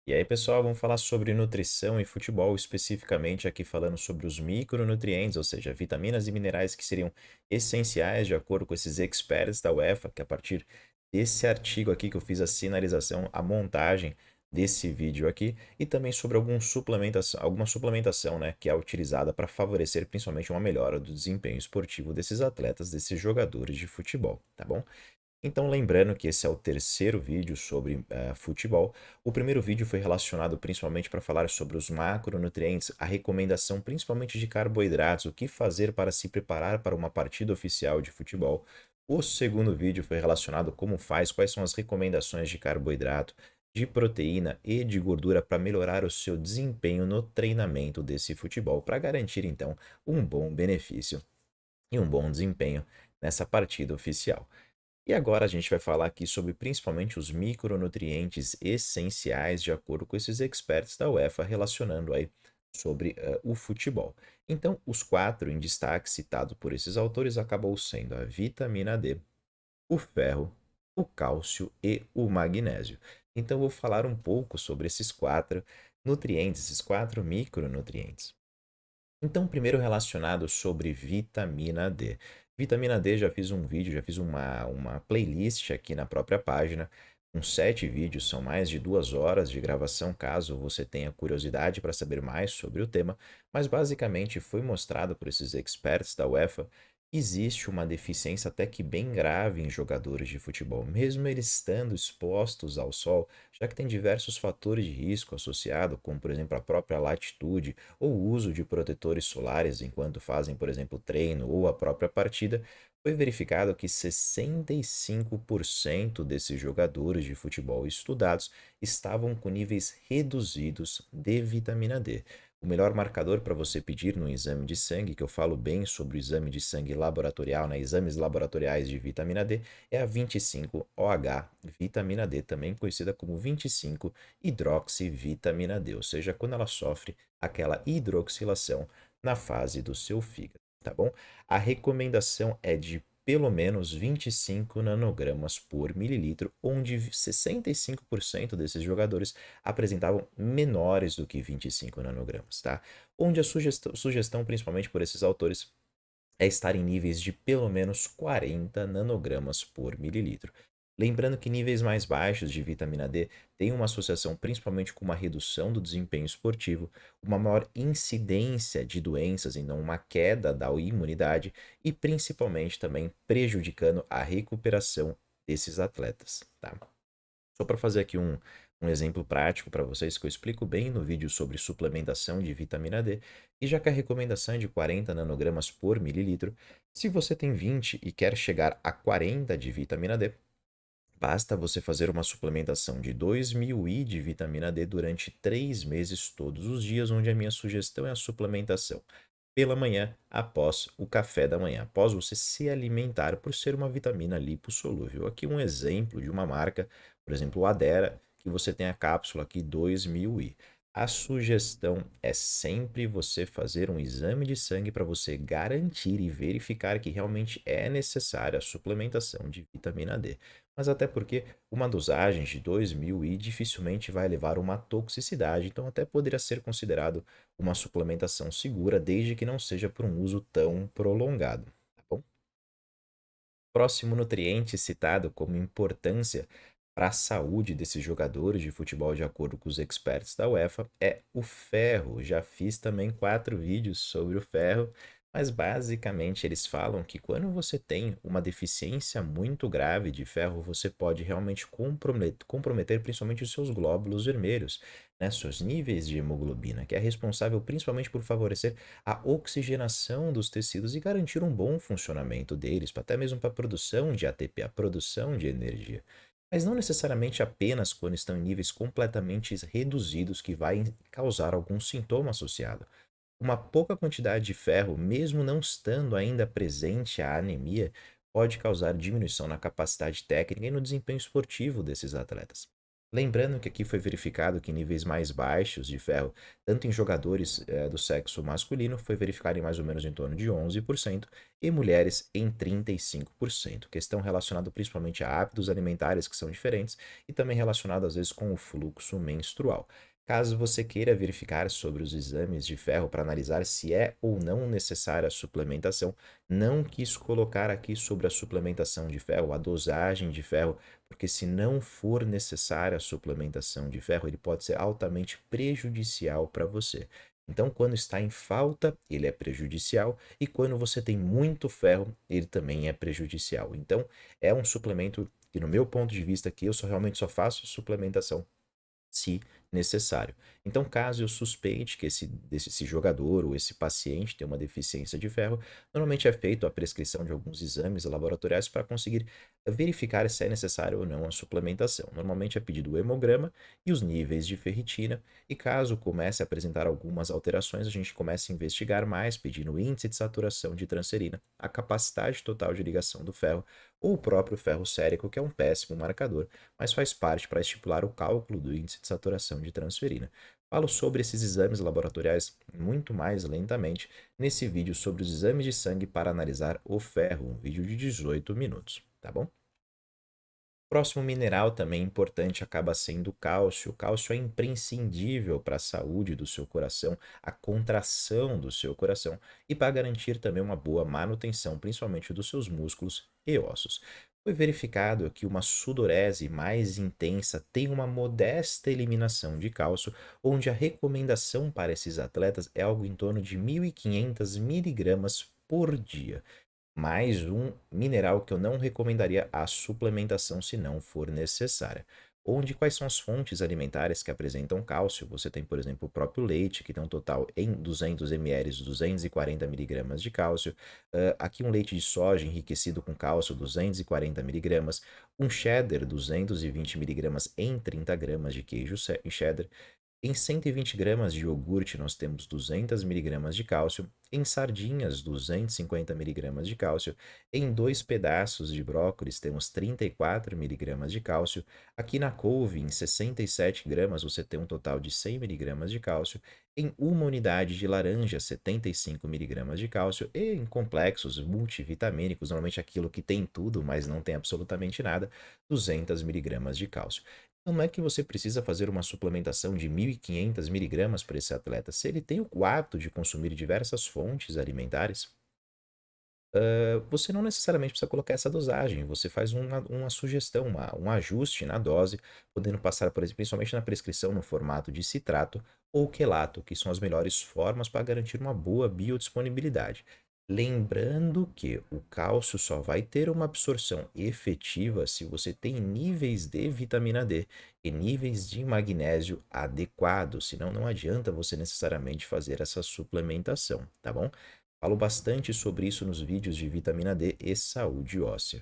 E aí, pessoal, vamos falar sobre nutrição e futebol, especificamente aqui falando sobre os micronutrientes, ou seja, vitaminas e minerais que seriam essenciais de acordo com esses experts da UEFA, que a partir desse artigo aqui que eu fiz a sinalização, a montagem desse vídeo aqui, e também sobre alguma suplementação, né, que é utilizada para favorecer principalmente uma melhora do desempenho esportivo desses atletas, desses jogadores de futebol, tá bom? Então, lembrando que esse é o terceiro vídeo sobre futebol. O primeiro vídeo foi relacionado principalmente para falar sobre os macronutrientes, a recomendação principalmente de carboidratos, o que fazer para se preparar para uma partida oficial de futebol. O segundo vídeo foi relacionado como faz, quais são as recomendações de carboidrato, de proteína e de gordura para melhorar o seu desempenho no treinamento desse futebol, para garantir então um bom benefício e um bom desempenho nessa partida oficial. E agora a gente vai falar aqui sobre principalmente os micronutrientes essenciais de acordo com esses experts da UEFA relacionando aí sobre o futebol. Então, os quatro em destaque citados por esses autores acabou sendo a vitamina D, o ferro, o cálcio e o magnésio. Então, eu vou falar um pouco sobre esses quatro nutrientes, esses quatro micronutrientes. Então, primeiro relacionado sobre vitamina D. Vitamina D, já fiz um vídeo, já fiz uma playlist aqui na própria página, com 7 vídeos, são mais de 2 horas de gravação, caso você tenha curiosidade para saber mais sobre o tema, mas basicamente foi mostrado por esses experts da UEFA que existe uma deficiência até que bem grave em jogadores de futebol, mesmo eles estando expostos ao sol, já que tem diversos fatores de risco associado, como por exemplo a própria latitude, ou o uso de protetores solares enquanto fazem, por exemplo, treino ou a própria partida, foi verificado que 65% desses jogadores de futebol estudados estavam com níveis reduzidos de vitamina D. O melhor marcador para você pedir no exame de sangue, que eu falo bem sobre o exame de sangue laboratorial, né, exames laboratoriais de vitamina D, é a 25-OH vitamina D, também conhecida como 25-hidroxivitamina D, ou seja, quando ela sofre aquela hidroxilação na fase do seu fígado, tá bom? A recomendação é de pelo menos 25 nanogramas por mililitro, onde 65% desses jogadores apresentavam menores do que 25 nanogramas, tá? Onde a sugestão principalmente por esses autores, é estar em níveis de pelo menos 40 nanogramas por mililitro. Lembrando que níveis mais baixos de vitamina D têm uma associação principalmente com uma redução do desempenho esportivo, uma maior incidência de doenças, então uma queda da imunidade e principalmente também prejudicando a recuperação desses atletas, tá? Só para fazer aqui um exemplo prático para vocês que eu explico bem no vídeo sobre suplementação de vitamina D, e já que a recomendação é de 40 nanogramas por mililitro, se você tem 20 e quer chegar a 40 de vitamina D, basta você fazer uma suplementação de 2.000 I de vitamina D durante 3 meses todos os dias, onde a minha sugestão é a suplementação pela manhã, após o café da manhã, após você se alimentar, por ser uma vitamina lipossolúvel. Aqui um exemplo de uma marca, por exemplo, o Adera, que você tem a cápsula aqui 2000 I. A sugestão é sempre você fazer um exame de sangue para você garantir e verificar que realmente é necessária a suplementação de vitamina D. Mas até porque uma dosagem de 2000 I dificilmente vai levar a uma toxicidade, então até poderia ser considerado uma suplementação segura, desde que não seja por um uso tão prolongado, tá bom? Próximo nutriente citado como importância para a saúde desses jogadores de futebol, de acordo com os experts da UEFA, é o ferro. Já fiz também 4 vídeos sobre o ferro, mas basicamente eles falam que quando você tem uma deficiência muito grave de ferro, você pode realmente comprometer principalmente os seus glóbulos vermelhos, né, seus níveis de hemoglobina, que é responsável principalmente por favorecer a oxigenação dos tecidos e garantir um bom funcionamento deles, até mesmo para a produção de ATP, a produção de energia. Mas não necessariamente apenas quando estão em níveis completamente reduzidos que vai causar algum sintoma associado. Uma pouca quantidade de ferro, mesmo não estando ainda presente a anemia, pode causar diminuição na capacidade técnica e no desempenho esportivo desses atletas. Lembrando que aqui foi verificado que níveis mais baixos de ferro, tanto em jogadores do sexo masculino, foi verificado em mais ou menos em torno de 11%, e mulheres em 35%. Questão relacionada principalmente a hábitos alimentares que são diferentes e também relacionado às vezes com o fluxo menstrual. Caso você queira verificar sobre os exames de ferro para analisar se é ou não necessária a suplementação, não quis colocar aqui sobre a suplementação de ferro, a dosagem de ferro, porque se não for necessária a suplementação de ferro, ele pode ser altamente prejudicial para você. Então, quando está em falta, ele é prejudicial, e quando você tem muito ferro, ele também é prejudicial. Então, é um suplemento que, no meu ponto de vista, aqui eu realmente só faço suplementação se necessário. Então, caso eu suspeite que esse jogador ou esse paciente tem uma deficiência de ferro, normalmente é feito a prescrição de alguns exames laboratoriais para conseguir verificar se é necessário ou não a suplementação. Normalmente é pedido o hemograma e os níveis de ferritina, e caso comece a apresentar algumas alterações, a gente começa a investigar mais, pedindo o índice de saturação de transferina, a capacidade total de ligação do ferro, ou o próprio ferro sérico, que é um péssimo marcador, mas faz parte para estipular o cálculo do índice de saturação de transferina. Falo sobre esses exames laboratoriais muito mais lentamente nesse vídeo sobre os exames de sangue para analisar o ferro, um vídeo de 18 minutos, tá bom? Próximo mineral também importante acaba sendo o cálcio. O cálcio é imprescindível para a saúde do seu coração, a contração do seu coração e para garantir também uma boa manutenção, principalmente dos seus músculos e ossos. Foi verificado que uma sudorese mais intensa tem uma modesta eliminação de cálcio, onde a recomendação para esses atletas é algo em torno de 1.500 miligramas por dia. Mais um mineral que eu não recomendaria a suplementação se não for necessária. Onde quais são as fontes alimentares que apresentam cálcio? Você tem, por exemplo, o próprio leite, que tem um total em 200 ml, 240 miligramas de cálcio. Aqui um leite de soja enriquecido com cálcio, 240 miligramas. Um cheddar, 220 miligramas em 30 gramas de queijo cheddar. Em 120 gramas de iogurte, nós temos 200 miligramas de cálcio. Em sardinhas, 250 miligramas de cálcio. Em dois pedaços de brócolis, temos 34 miligramas de cálcio. Aqui na couve, em 67 gramas, você tem um total de 100 miligramas de cálcio. Em uma unidade de laranja, 75 miligramas de cálcio. E em complexos multivitamínicos, normalmente aquilo que tem tudo, mas não tem absolutamente nada, 200 miligramas de cálcio. Então, não é que você precisa fazer uma suplementação de 1.500 miligramas para esse atleta. Se ele tem o hábito de consumir diversas fontes alimentares, você não necessariamente precisa colocar essa dosagem. Você faz uma sugestão, um ajuste na dose, podendo passar, por exemplo, principalmente na prescrição no formato de citrato ou quelato, que são as melhores formas para garantir uma boa biodisponibilidade. Lembrando que o cálcio só vai ter uma absorção efetiva se você tem níveis de vitamina D e níveis de magnésio adequados, senão não adianta você necessariamente fazer essa suplementação, tá bom? Falo bastante sobre isso nos vídeos de vitamina D e saúde óssea.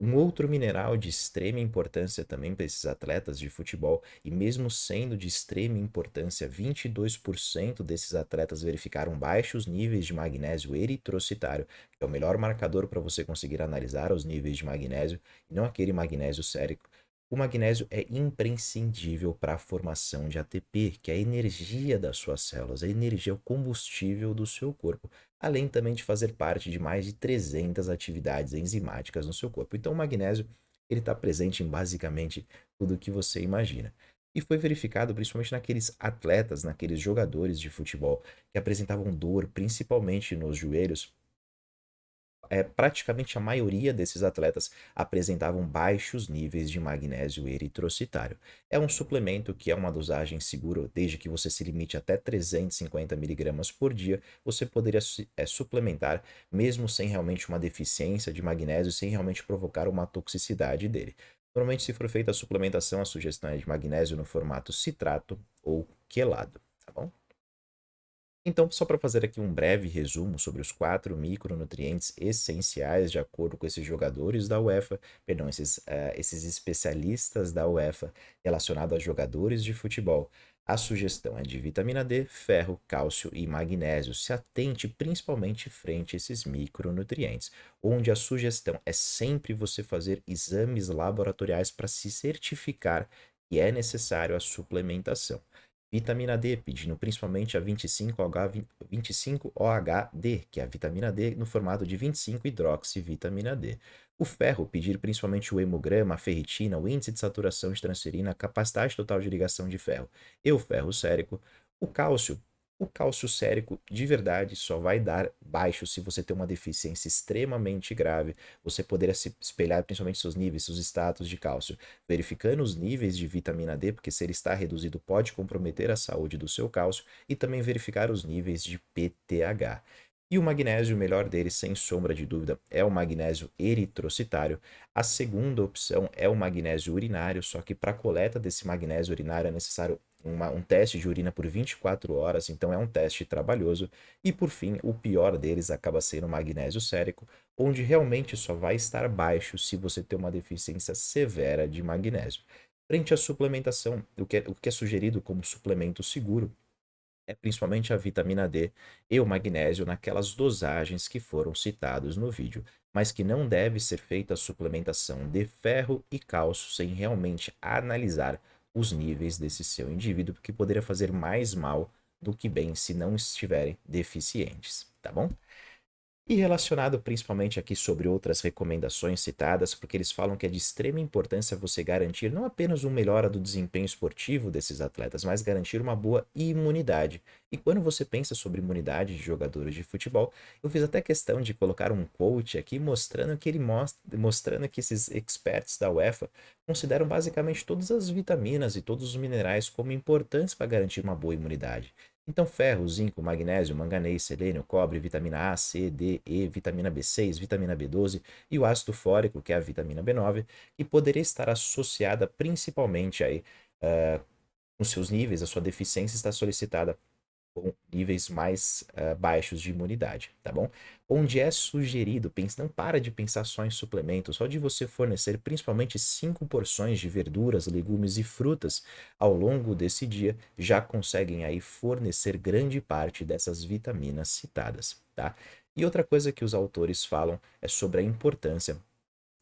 Um outro mineral de extrema importância também para esses atletas de futebol, e mesmo sendo de extrema importância, 22% desses atletas verificaram baixos níveis de magnésio eritrocitário, que é o melhor marcador para você conseguir analisar os níveis de magnésio, e não aquele magnésio sérico. O magnésio é imprescindível para a formação de ATP, que é a energia das suas células, a energia, o combustível do seu corpo, além também de fazer parte de mais de 300 atividades enzimáticas no seu corpo. Então, o magnésio ele está presente em basicamente tudo o que você imagina. E foi verificado principalmente naqueles atletas, naqueles jogadores de futebol que apresentavam dor, principalmente nos joelhos, praticamente a maioria desses atletas apresentavam baixos níveis de magnésio eritrocitário. É um suplemento que é uma dosagem segura, desde que você se limite até 350 miligramas por dia, você poderia suplementar mesmo sem realmente uma deficiência de magnésio, sem realmente provocar uma toxicidade dele. Normalmente, se for feita a suplementação, a sugestão é de magnésio no formato citrato ou quelado, tá bom? Então, só para fazer aqui um breve resumo sobre os 4 micronutrientes essenciais de acordo com esses jogadores da UEFA, perdão, esses especialistas da UEFA relacionados a jogadores de futebol. A sugestão é de vitamina D, ferro, cálcio e magnésio. Se atente principalmente frente a esses micronutrientes, onde a sugestão é sempre você fazer exames laboratoriais para se certificar e é necessário a suplementação. Vitamina D, pedindo principalmente a 25-OHD, que é a vitamina D no formato de 25-hidroxivitamina D. O ferro, pedir principalmente o hemograma, a ferritina, o índice de saturação de transferina, a capacidade total de ligação de ferro e o ferro sérico. O cálcio, o cálcio sérico de verdade só vai dar baixo se você ter uma deficiência extremamente grave. Você poderia se espelhar principalmente seus níveis, seus status de cálcio, verificando os níveis de vitamina D, porque se ele está reduzido pode comprometer a saúde do seu cálcio, e também verificar os níveis de PTH. E o magnésio, o melhor deles, sem sombra de dúvida, é o magnésio eritrocitário. A segunda opção é o magnésio urinário, só que para a coleta desse magnésio urinário é necessário um teste de urina por 24 horas, então é um teste trabalhoso. E por fim, o pior deles acaba sendo o magnésio sérico, onde realmente só vai estar baixo se você ter uma deficiência severa de magnésio. Frente à suplementação, o que é sugerido como suplemento seguro é principalmente a vitamina D e o magnésio naquelas dosagens que foram citados no vídeo, mas que não deve ser feita a suplementação de ferro e cálcio sem realmente analisar os níveis desse seu indivíduo, porque poderia fazer mais mal do que bem se não estiverem deficientes, tá bom? E relacionado principalmente aqui sobre outras recomendações citadas, porque eles falam que é de extrema importância você garantir não apenas uma melhora do desempenho esportivo desses atletas, mas garantir uma boa imunidade. E quando você pensa sobre imunidade de jogadores de futebol, eu fiz até questão de colocar um quote aqui mostrando que esses experts da UEFA consideram basicamente todas as vitaminas e todos os minerais como importantes para garantir uma boa imunidade. Então, ferro, zinco, magnésio, manganês, selênio, cobre, vitamina A, C, D, E, vitamina B6, vitamina B12 e o ácido fólico, que é a vitamina B9, que poderia estar associada principalmente aí, nos seus níveis, a sua deficiência está solicitada com níveis mais baixos de imunidade, tá bom? Onde é sugerido, não para de pensar só em suplementos, só de você fornecer principalmente 5 porções de verduras, legumes e frutas ao longo desse dia, já conseguem aí fornecer grande parte dessas vitaminas citadas, tá? E outra coisa que os autores falam é sobre a importância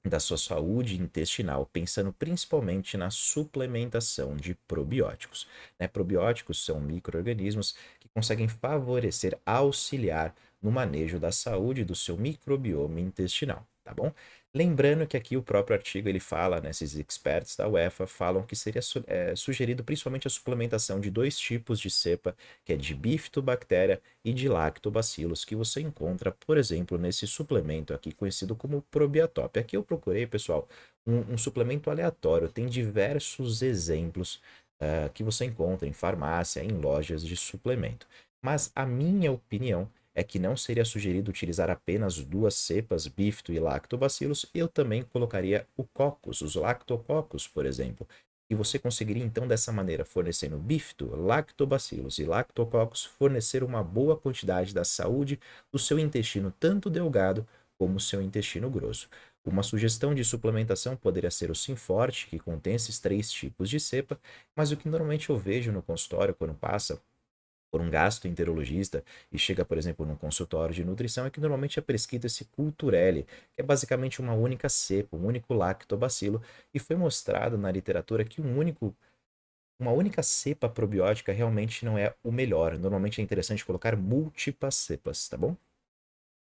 da sua saúde intestinal, pensando principalmente na suplementação de probióticos, né? Probióticos são micro-organismos que conseguem favorecer, auxiliar no manejo da saúde do seu microbioma intestinal, tá bom? Lembrando que aqui o próprio artigo ele fala, né, esses experts da UEFA falam que seria sugerido principalmente a suplementação de dois tipos de cepa, que é de bifidobactéria e de lactobacilos, que você encontra, por exemplo, nesse suplemento aqui conhecido como Probiatop. Aqui eu procurei, pessoal, um suplemento aleatório, tem diversos exemplos que você encontra em farmácia, em lojas de suplemento. Mas a minha opinião é que não seria sugerido utilizar apenas duas cepas, bifidobacterias e lactobacilos, eu também colocaria o coccus, os lactococcus, por exemplo. E você conseguiria então dessa maneira, fornecendo bifidobacterias, lactobacilos e lactococcus, fornecer uma boa quantidade da saúde do seu intestino, tanto delgado como o seu intestino grosso. Uma sugestão de suplementação poderia ser o Synforte, que contém esses três tipos de cepa, mas o que normalmente eu vejo no consultório quando passa por um gastroenterologista e chega, por exemplo, num consultório de nutrição, é que normalmente é prescrito esse Culturelle, que é basicamente uma única cepa, um único lactobacilo, e foi mostrado na literatura que uma única cepa probiótica realmente não é o melhor. Normalmente é interessante colocar múltiplas cepas, tá bom?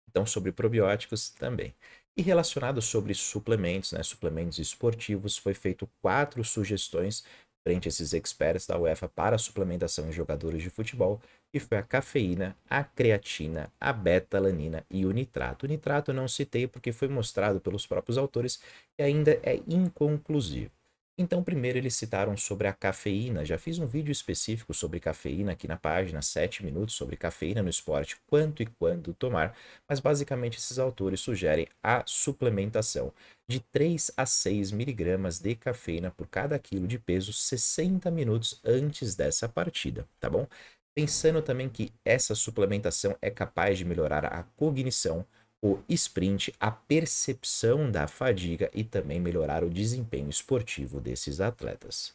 Então, sobre probióticos também. E relacionado sobre suplementos, né, suplementos esportivos, foi feito 4 sugestões frente a esses experts da UEFA para a suplementação em jogadores de futebol, que foi a cafeína, a creatina, a beta-alanina e o nitrato. O nitrato eu não citei porque foi mostrado pelos próprios autores que ainda é inconclusivo. Então, primeiro eles citaram sobre a cafeína. Já fiz um vídeo específico sobre cafeína aqui na página, 7 minutos sobre cafeína no esporte, quanto e quando tomar, mas basicamente esses autores sugerem a suplementação de 3 a 6 miligramas de cafeína por cada quilo de peso 60 minutos antes dessa partida, tá bom? Pensando também que essa suplementação é capaz de melhorar a cognição, o sprint, a percepção da fadiga e também melhorar o desempenho esportivo desses atletas.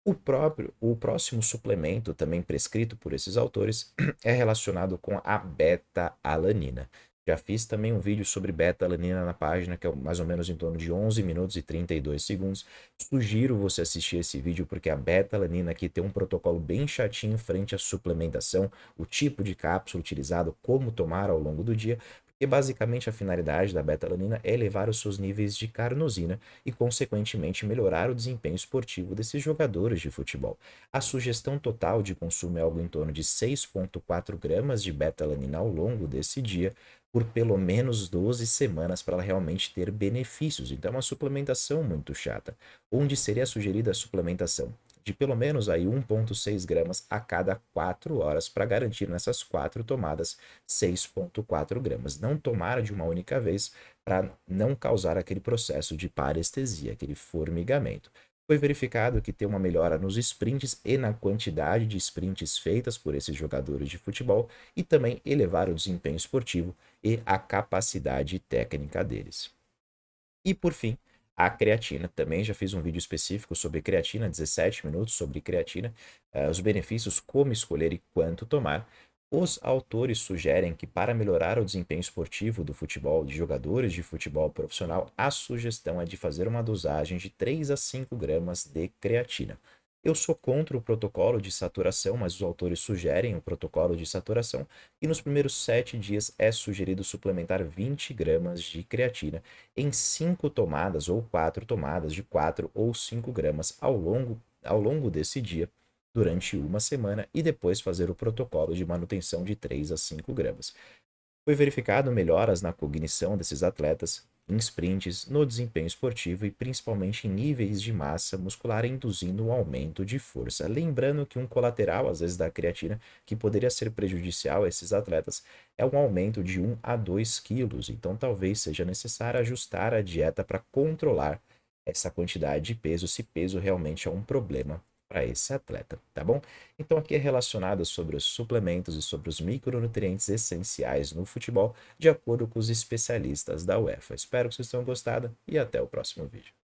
O próximo suplemento, também prescrito por esses autores, é relacionado com a beta-alanina. Já fiz também um vídeo sobre beta-alanina na página, que é mais ou menos em torno de 11 minutos e 32 segundos. Sugiro você assistir esse vídeo porque a beta-alanina aqui tem um protocolo bem chatinho frente à suplementação, o tipo de cápsula utilizado, como tomar ao longo do dia, porque basicamente a finalidade da beta-alanina é elevar os seus níveis de carnosina e, consequentemente, melhorar o desempenho esportivo desses jogadores de futebol. A sugestão total de consumo é algo em torno de 6,4 gramas de beta-alanina ao longo desse dia, por pelo menos 12 semanas para ela realmente ter benefícios. Então, é uma suplementação muito chata, onde seria sugerida a suplementação de pelo menos aí 1,6 gramas a cada 4 horas para garantir nessas 4 tomadas 6,4 gramas. Não tomar de uma única vez para não causar aquele processo de parestesia, aquele formigamento. Foi verificado que tem uma melhora nos sprints e na quantidade de sprints feitas por esses jogadores de futebol e também elevar o desempenho esportivo e a capacidade técnica deles. E por fim, a creatina. Também já fiz um vídeo específico sobre creatina, 17 minutos sobre creatina, os benefícios, como escolher e quanto tomar. Os autores sugerem que para melhorar o desempenho esportivo do futebol, de jogadores de futebol profissional, a sugestão é de fazer uma dosagem de 3 a 5 gramas de creatina. Eu sou contra o protocolo de saturação, mas os autores sugerem o protocolo de saturação e nos primeiros 7 dias é sugerido suplementar 20 gramas de creatina em 5 tomadas ou 4 tomadas de 4 ou 5 gramas ao longo desse dia, durante uma semana, e depois fazer o protocolo de manutenção de 3 a 5 gramas. Foi verificado melhoras na cognição desses atletas, em sprints, no desempenho esportivo e principalmente em níveis de massa muscular, induzindo um aumento de força. Lembrando que um colateral, às vezes, da creatina, que poderia ser prejudicial a esses atletas, é um aumento de 1 a 2 quilos. Então, talvez seja necessário ajustar a dieta para controlar essa quantidade de peso, se peso realmente é um problema para esse atleta, tá bom? Então aqui é relacionado sobre os suplementos e sobre os micronutrientes essenciais no futebol, de acordo com os especialistas da UEFA. Espero que vocês tenham gostado e até o próximo vídeo.